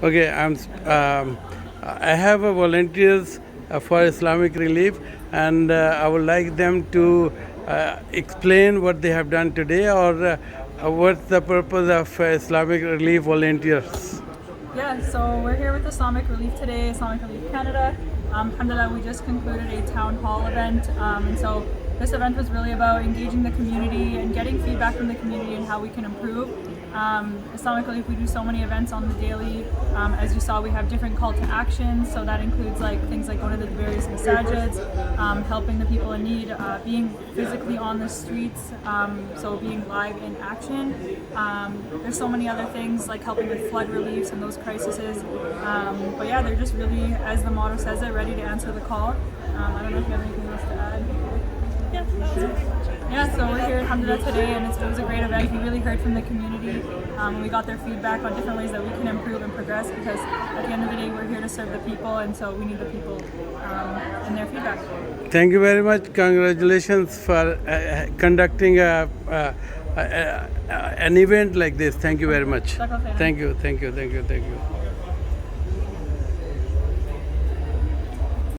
Okay, I have a volunteers for Islamic Relief, and I would like them to explain what they have done today, or what's the purpose of Islamic Relief volunteers. Yeah, so we're here with Islamic Relief today, Islamic Relief Canada. Alhamdulillah, we just concluded a town hall event, and so this event was really about engaging the community and getting feedback from the community and how we can improve. Islamic Relief, we do so many events on the daily. As you saw, we have different call to actions, so that includes like things like going to the various masajids, helping the people in need, being physically on the streets, so being live in action. There's so many other things like helping with flood reliefs and those crises. But yeah, they're just really, as the motto says it, ready to answer the call. I don't know if you have anything else to add. Yeah, so we're here at Alhamdulillah today, and it was a great event. We really heard from the community. We got their feedback on different ways that we can improve and progress, because at the end of the day, we're here to serve the people, and so we need the people and their feedback. Thank you very much. Congratulations for conducting an event like this. Thank you very much. Thank you.